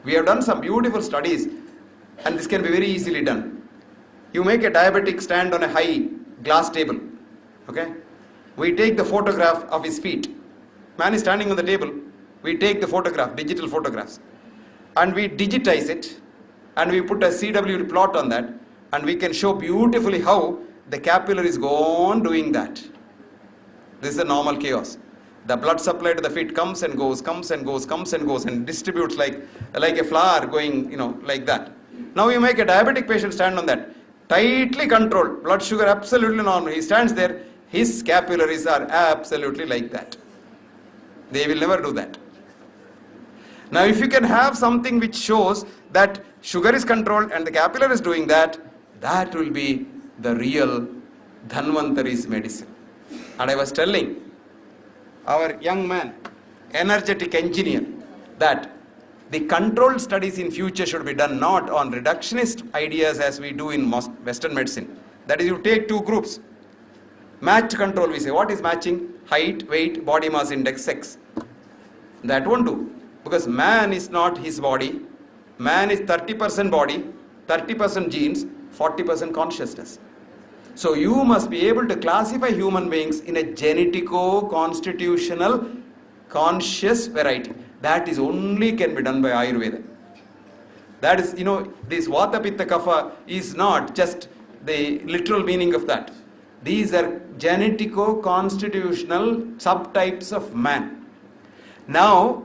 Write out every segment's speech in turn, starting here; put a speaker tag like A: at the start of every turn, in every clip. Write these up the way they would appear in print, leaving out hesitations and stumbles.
A: We have done some beautiful studies, and this can be very easily done. You make a diabetic stand on a high glass table. Okay? We take the photograph of his feet. Man is standing on the table. We take the photograph, digital photographs, and we digitize it, and we put a CW plot on that, and we can show beautifully how the capillaries go on doing that. This is a normal chaos. The blood supply to the feet comes and goes, comes and goes, comes and goes, and distributes like a flower going, like that. Now you make a diabetic patient stand on that. Tightly controlled, blood sugar absolutely normal. He stands there, his capillaries are absolutely like that. They will never do that. Now if you can have something which shows that sugar is controlled and the capillary is doing that, that will be the real Dhanvantari's medicine. And I was telling our young man, energetic engineer, that the controlled studies in future should be done not on reductionist ideas as we do in Western medicine. That is, you take two groups. Matched control, we say. What is matching? Height, weight, body mass index, sex. That won't do. Because man is not his body. Man is 30% body, 30% genes, 40% consciousness. So you must be able to classify human beings in a genetico-constitutional conscious variety. That is only can be done by Ayurveda. That is, this Vata Pitta Kapha is not just the literal meaning of that. These are genetico-constitutional subtypes of man. Now,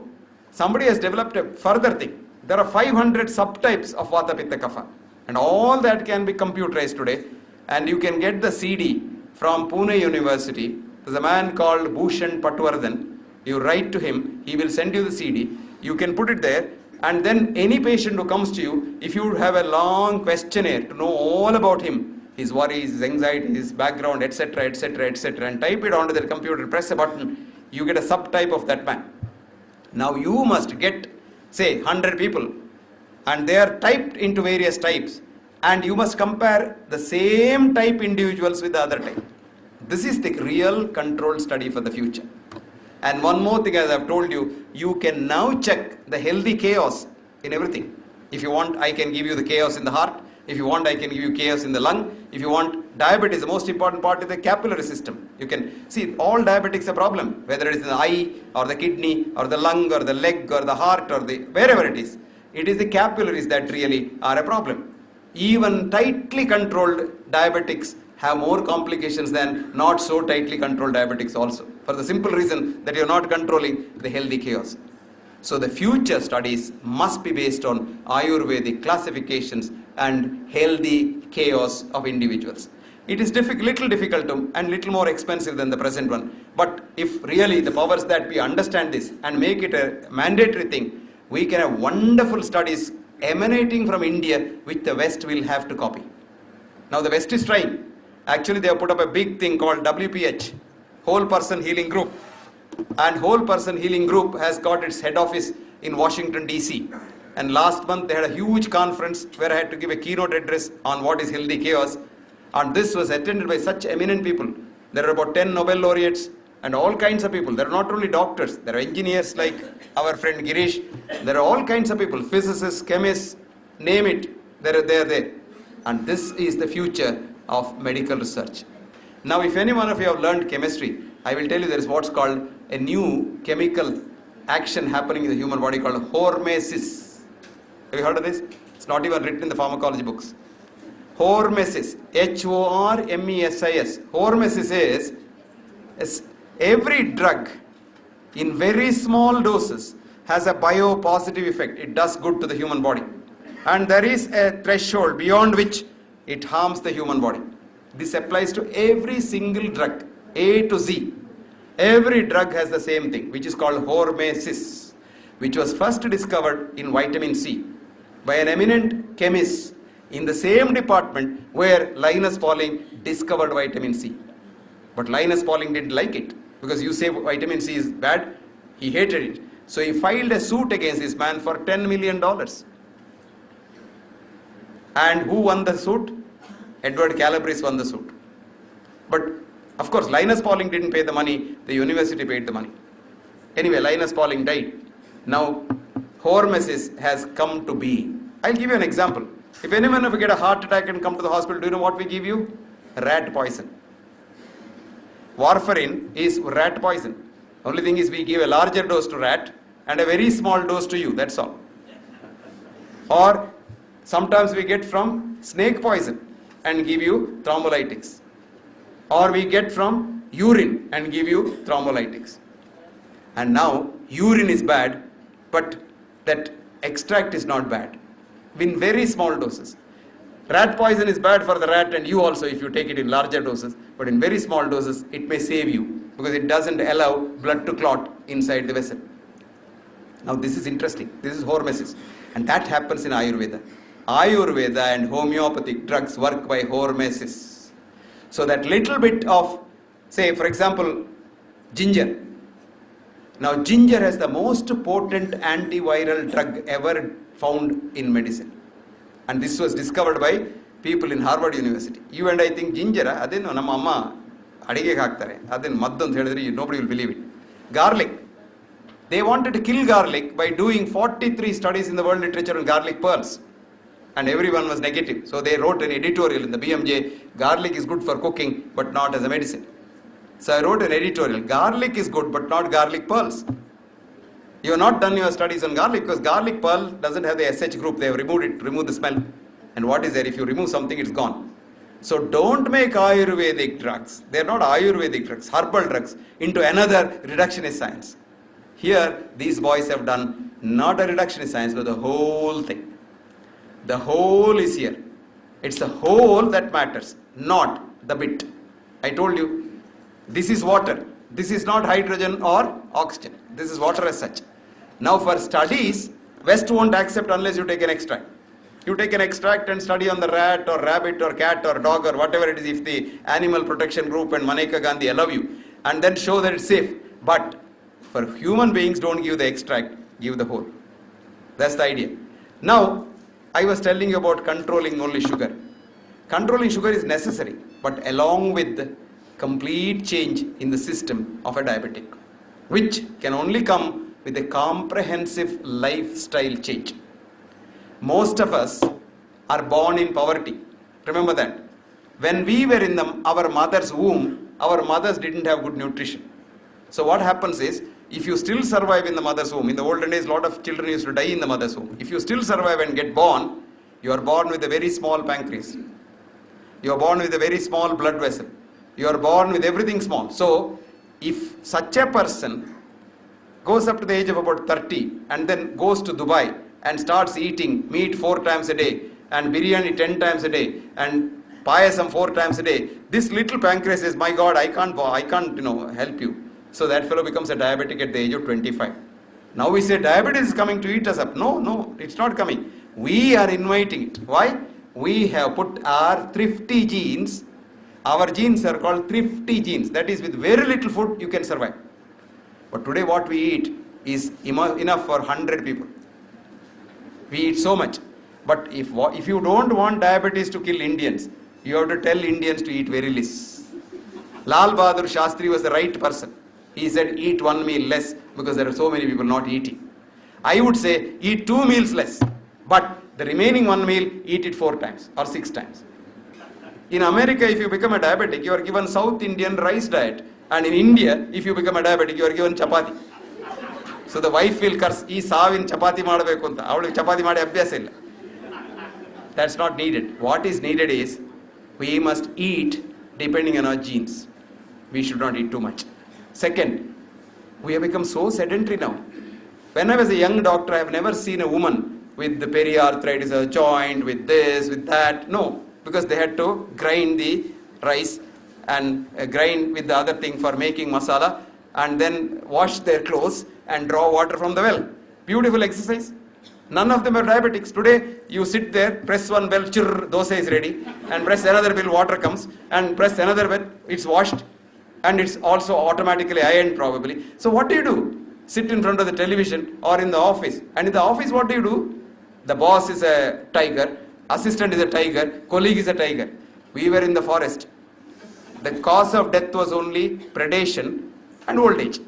A: somebody has developed a further thing. There are 500 subtypes of Vata Pitta Kapha. And all that can be computerized today. And you can get the CD from Pune University. There's a man called Bhushan Patwardhan. You write to him, he will send you the CD. You can put it there. And then any patient who comes to you, if you have a long questionnaire to know all about him, his worries, his anxiety, his background, etc., etc., etc., and type it onto the computer, press a button, you get a subtype of that man. Now you must get, say, 100 people, and they are typed into various types, and you must compare the same type individuals with the other type. This is the real controlled study for the future. And one more thing, as I've told you, you can now check the healthy chaos in everything. If you want, I can give you the chaos in the heart. If you want, I can give you chaos in the lung. If you want, diabetes, the most important part is the capillary system. You can see all diabetics a problem, whether it is in the eye or the kidney or the lung or the leg or the heart or wherever it is. It is the capillaries that really are a problem. Even tightly controlled diabetics have more complications than not so tightly controlled diabetics also, for the simple reason that you are not controlling the healthy chaos. So the future studies must be based on Ayurvedic classifications and healthy chaos of individuals. It is little difficult and little more expensive than the present one. But if really the powers that we understand this and make it a mandatory thing, we can have wonderful studies emanating from India which the West will have to copy. Now the West is trying. Actually, they have put up a big thing called WPH, Whole Person Healing Group. And Whole Person Healing Group has got its head office in Washington, D.C. And last month they had a huge conference where I had to give a keynote address on what is healthy chaos. And this was attended by such eminent people. There are about 10 Nobel laureates and all kinds of people. There are not only doctors, there are engineers like our friend Girish. There are all kinds of people, physicists, chemists, name it, they are there. And this is the future of medical research. Now, if any one of you have learned chemistry, I will tell you there is what's called a new chemical action happening in the human body called hormesis. Have you heard of this? It's not even written in the pharmacology books. Hormesis, Hormesis. Hormesis is every drug in very small doses has a biopositive effect. It does good to the human body. And there is a threshold beyond which it harms the human body. This applies to every single drug, A to Z. Every drug has the same thing, which is called hormesis, which was first discovered in vitamin C by an eminent chemist in the same department where Linus Pauling discovered vitamin C. But Linus Pauling didn't like it, because you say vitamin C is bad, he hated it. So he filed a suit against this man for $10 million. And who won the suit? Edward Calabrese won the suit. But of course, Linus Pauling didn't pay the money, the university paid the money. Anyway, Linus Pauling died. Now, hormesis has come to be. I'll give you an example. If anyone of you get a heart attack and come to the hospital, do you know what we give you? Rat poison. Warfarin is rat poison. Only thing is we give a larger dose to rat and a very small dose to you, that's all. Or sometimes we get from snake poison and give you thrombolytics. Or we get from urine and give you thrombolytics. And now urine is bad, but that extract is not bad. In very small doses. Rat poison is bad for the rat and you also if you take it in larger doses, but in very small doses it may save you because it doesn't allow blood to clot inside the vessel. Now this is interesting. This is hormesis. And that happens in Ayurveda. Ayurveda and homeopathic drugs work by hormesis. So that little bit of, say for example, ginger. Now ginger has the most potent antiviral drug ever found in medicine. And this was discovered by people in Harvard University. You and I think ginger, adenu namma amma adige haktare. Adenu maddu anta helidre nobody will believe it. Garlic. They wanted to kill garlic by doing 43 studies in the world literature on garlic pearls. And everyone was negative. So they wrote an editorial in the BMJ, garlic is good for cooking but not as a medicine. So I wrote an editorial, garlic is good but not garlic pearls. You have not done your studies on garlic because garlic pearl doesn't have the SH group. They have removed it, removed the smell. And what is there? If you remove something, it's gone. So don't make Ayurvedic drugs. They're not Ayurvedic drugs, herbal drugs, into another reductionist science. Here, these boys have done not a reductionist science, but the whole thing. The whole is here. It's the whole that matters, not the bit. I told you, this is water. This is not hydrogen or oxygen. This is water as such. Now for studies, West won't accept unless you take an extract. You take an extract and study on the rat or rabbit or cat or dog or whatever it is if the Animal Protection Group and Maneka Gandhi allow you and then show that it's safe. But for human beings, don't give the extract, give the whole. That's the idea. Now, I was telling you about controlling only sugar. Controlling sugar is necessary, but along with complete change in the system of a diabetic, which can only come with a comprehensive lifestyle change. Most of us are born in poverty. Remember that. When we were in our mother's womb, our mothers didn't have good nutrition. So what happens is, if you still survive in the mother's womb, in the olden days, a lot of children used to die in the mother's womb. If you still survive and get born, you are born with a very small pancreas. You are born with a very small blood vessel. You are born with everything small. So, if such a person goes up to the age of about 30 and then goes to Dubai and starts eating meat 4 times a day and biryani 10 times a day and payasam 4 times a day, this little pancreas says, my God, I can't help you. So that fellow becomes a diabetic at the age of 25. Now we say diabetes is coming to eat us up. No, it's not coming. We are inviting it. Why? We have put our thrifty genes. Our genes are called thrifty genes. That is, with very little food you can survive. But today what we eat is enough for 100 people. We eat so much. But if you don't want diabetes to kill Indians, you have to tell Indians to eat very less. Lal Bahadur Shastri was the right person. He said eat 1 meal less because there are so many people not eating. I would say eat 2 meals less, but the remaining 1 meal eat it 4 times or 6 times. In America, if you become a diabetic, you are given South Indian rice diet, and in India, if you become a diabetic, you are given chapati. So the wife will curse, "Ee savin chapati madabeku anta, avadu chapati made abhyasa illa." That's not needed. What is needed is we must eat depending on our genes. We should not eat too much. Second, we have become so sedentary now. When I was a young doctor, I have never seen a woman with the periarthritis, a joint, with this, with that. No, because they had to grind the rice and grind with the other thing for making masala and then wash their clothes and draw water from the well. Beautiful exercise. None of them are diabetics. Today, you sit there, press one bell, chirr, dosa is ready, and press another bell, water comes, and press another bell, it's washed, and it's also automatically ironed probably. So what do? Sit in front of the television or in the office. And in the office, what do? The boss is a tiger, assistant is a tiger, colleague is a tiger. We were in the forest. The cause of death was only predation and old age.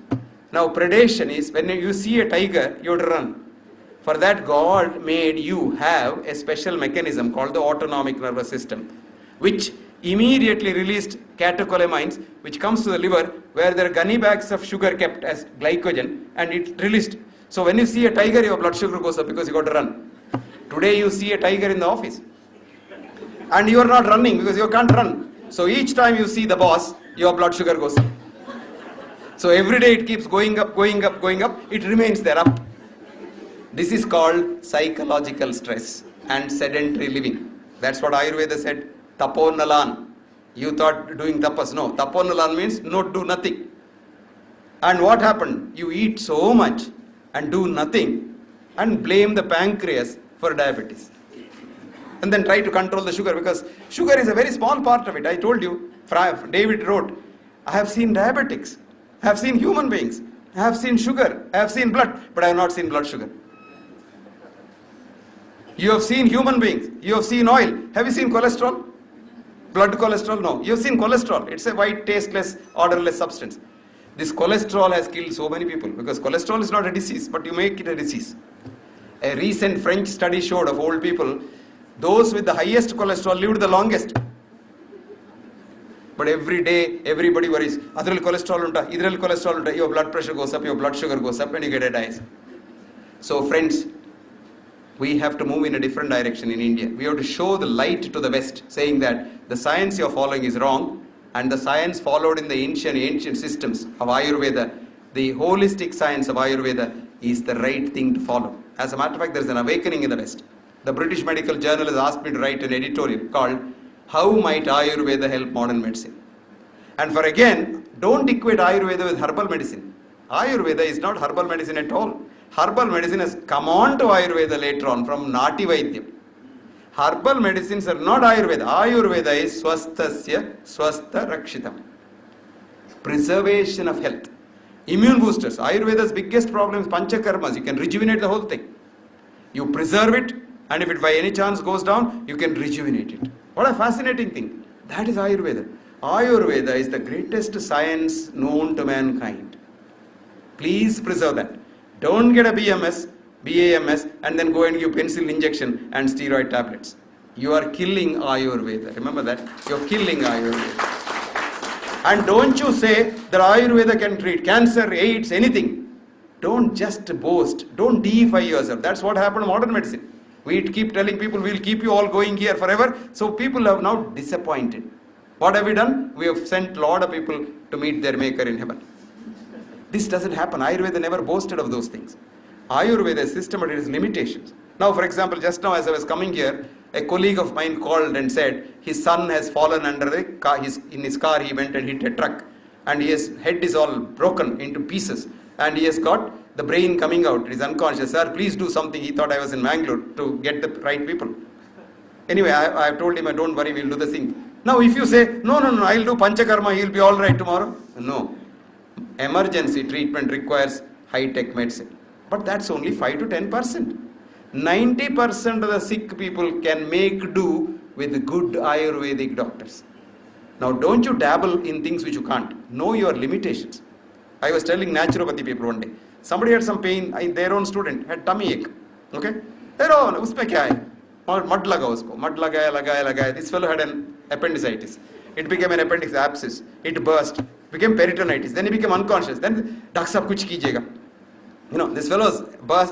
A: Now predation is when you see a tiger, you have to run. For that, God made you have a special mechanism called the autonomic nervous system, which immediately released catecholamines, which comes to the liver, where there are gunny bags of sugar kept as glycogen, and it released. So when you see a tiger, your blood sugar goes up because you got to run. Today you see a tiger in the office, and you are not running because you can't run. So each time you see the boss, your blood sugar goes up. So every day it keeps going up, going up, going up. It remains there up. This is called psychological stress and sedentary living. That's what Ayurveda said. Taponalan. You thought doing tapas. No. Taponalan means not do nothing. And what happened? You eat so much and do nothing and blame the pancreas for diabetes. And then try to control the sugar, because sugar is a very small part of it. I told you, David wrote, I have seen diabetics, I have seen human beings, I have seen sugar, I have seen blood, but I have not seen blood sugar. You have seen human beings, you have seen oil. Have you seen cholesterol? Blood cholesterol? No. You have seen cholesterol. It's a white, tasteless, odorless substance. This cholesterol has killed so many people, because cholesterol is not a disease, but you make it a disease. A recent French study showed of old people, those with the highest cholesterol lived the longest. But every day, everybody worries, adral cholesterol unta, idral cholesterol unta, your blood pressure goes up, your blood sugar goes up, and you get a disease. So friends, we have to move in a different direction in India. We have to show the light to the West, saying that the science you are following is wrong, and the science followed in the ancient systems of Ayurveda, the holistic science of Ayurveda, is the right thing to follow. As a matter of fact, there is an awakening in the West. The British Medical Journal has asked me to write an editorial called How Might Ayurveda Help Modern Medicine? And for again, don't equate Ayurveda with herbal medicine. Ayurveda is not herbal medicine at all. Herbal medicine has come on to Ayurveda later on from Nati Vaidyam. Herbal medicines are not Ayurveda. Ayurveda is swasthasya swastha rakshitam. Preservation of health. Immune boosters. Ayurveda's biggest problem is panchakarmas. You can rejuvenate the whole thing. You preserve it, and if it by any chance goes down, you can rejuvenate it. What a fascinating thing. That is Ayurveda. Ayurveda is the greatest science known to mankind. Please preserve that. Don't get a BMS, BAMS, and then go and give penicillin injection and steroid tablets. You are killing Ayurveda. Remember that? You're killing Ayurveda. And don't you say that Ayurveda can treat cancer, AIDS, anything. Don't just boast. Don't deify yourself. That's what happened in modern medicine. We keep telling people, we'll keep you all going here forever. So people are now disappointed. What have we done? We have sent a lot of people to meet their maker in heaven. This doesn't happen. Ayurveda never boasted of those things. Ayurveda is systematic, it has limitations. Now, for example, just now as I was coming here, a colleague of mine called and said his son has fallen under the car. In his car he went and hit a truck, and his head is all broken into pieces, and he has got the brain coming out. He is unconscious. Sir, please do something. He thought I was in Mangalore to get the right people. Anyway, I have told him, don't worry, we'll do the thing. Now if you say, no, I'll do panchakarma, he'll be all right tomorrow. No. Emergency treatment requires high-tech medicine. But that's only 5 to 10%. 90% of the sick people can make do with good Ayurvedic doctors. Now don't you dabble in things which you can't. Know your limitations. I was telling naturopathy people one day. Somebody had some pain, their own student had tummy ache. Okay? Usme kya hai? Mud laga usko. Mud lagaya. This fellow had an appendicitis. It became an appendix abscess. It burst. Became peritonitis. Then he became unconscious. Then, Doctor Sahab kuch kijega. This fellow's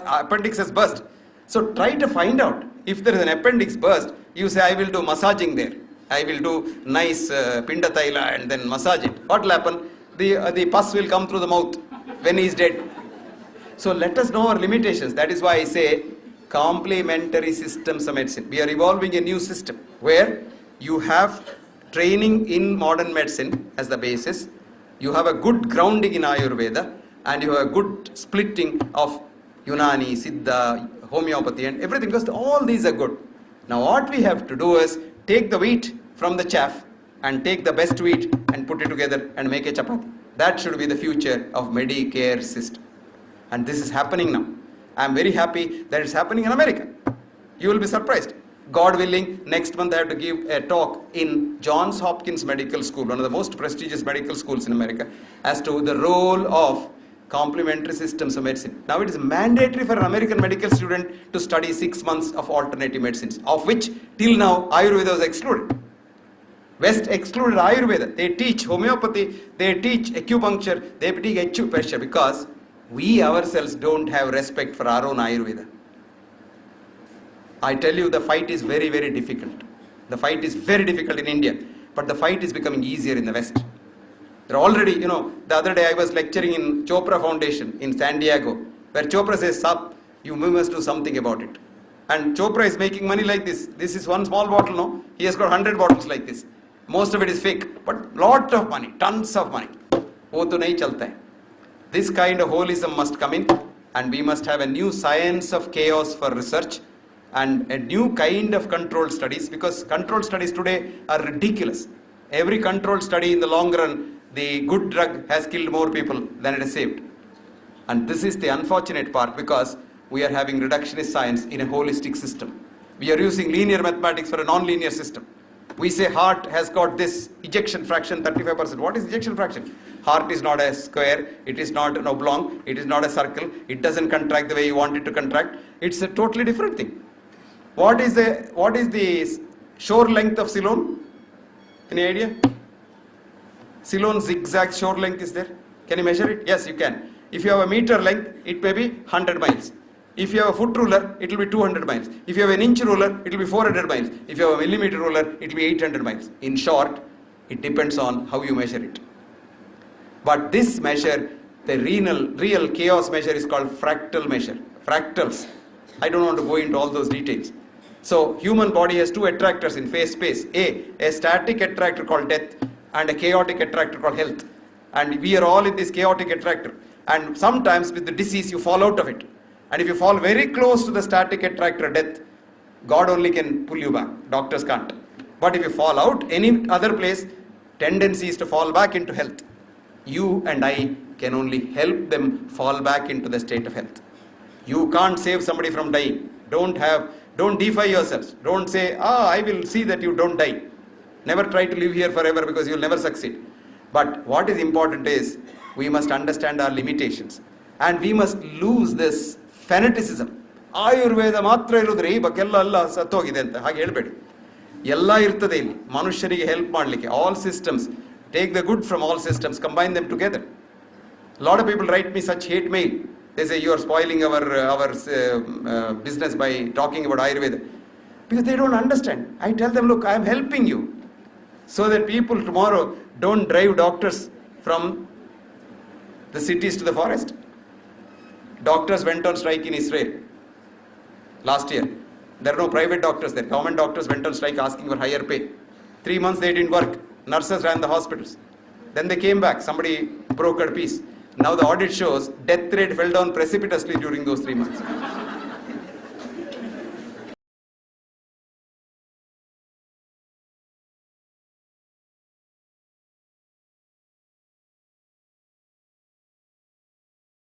A: appendix has burst. So try to find out. If there is an appendix burst, you say, I will do massaging there. I will do nice pinda taila and then massage it. What will happen? The pus will come through the mouth when he is dead. So let us know our limitations. That is why I say complementary systems of medicine. We are evolving a new system where you have training in modern medicine as the basis. You have a good grounding in Ayurveda, and you have a good splitting of Unani, Siddha, homeopathy and everything, because all these are good. Now what we have to do is take the wheat from the chaff and take the best wheat and put it together and make a chapati. That should be the future of Medicare system. And this is happening now. I am very happy that it's happening in America. You will be surprised. God willing, next month I have to give a talk in Johns Hopkins Medical School, one of the most prestigious medical schools in America, as to the role of complementary systems of medicine. Now it is mandatory for an American medical student to study 6 months of alternative medicines, of which till now Ayurveda was excluded. West excluded Ayurveda. They teach homeopathy, they teach acupuncture, they teach acupressure because we ourselves don't have respect for our own Ayurveda. I tell you, the fight is very, very difficult. The fight is very difficult in India, but the fight is becoming easier in the West. They're already, the other day I was lecturing in Chopra Foundation in San Diego, where Chopra says, Sab, you must do something about it. And Chopra is making money like this. This is one small bottle, no? He has got 100 bottles like this. Most of it is fake, but lot of money, tons of money. Wo to nahi chalta hai. This kind of holism must come in, and we must have a new science of chaos for research and a new kind of controlled studies, because controlled studies today are ridiculous. Every controlled study in the long run, the good drug has killed more people than it has saved. And this is the unfortunate part, because we are having reductionist science in a holistic system. We are using linear mathematics for a non-linear system. We say heart has got this ejection fraction 35%. What is ejection fraction? Heart is not a square, it is not an oblong, it is not a circle, it doesn't contract the way you want it to contract. It's a totally different thing. What is the shore length of Ceylon? Any idea? Ceylon zigzag shore length is there. Can you measure it? Yes, you can. If you have a meter length, it may be 100 miles. If you have a foot ruler, it will be 200 miles. If you have an inch ruler, it will be 400 miles. If you have a millimeter ruler, it will be 800 miles. In short, it depends on how you measure it. But this measure, the real chaos measure, is called fractal measure. Fractals. I don't want to go into all those details. So, human body has two attractors in phase space. A static attractor called death and a chaotic attractor called health. And we are all in this chaotic attractor. And sometimes with the disease, you fall out of it. And if you fall very close to the static attractor death, God only can pull you back. Doctors can't. But if you fall out any other place, tendency is to fall back into health. You and I can only help them fall back into the state of health. You can't save somebody from dying. Don't defy yourselves. Don't say, I will see that you don't die. Never try to live here forever, because you will never succeed. But what is important is, we must understand our limitations. And we must lose this fanaticism. Ayurveda matra irudre ee bakella alla sattogide anta hage helbedi. Ella irtade illi manushyarige help madlikke. All systems, take the good from all systems, combine them together. A lot of people write me such hate mail. They say you are spoiling our business by talking about Ayurveda, because they don't understand. I tell them, look, I am helping you so that people tomorrow don't drive doctors from the cities to the forest. Doctors went on strike in Israel last year. There are no private doctors there. Government doctors went on strike asking for higher pay. 3 months they didn't work. Nurses ran the hospitals. Then they came back. Somebody brokered peace. Now the audit shows death rate fell down precipitously during those 3 months.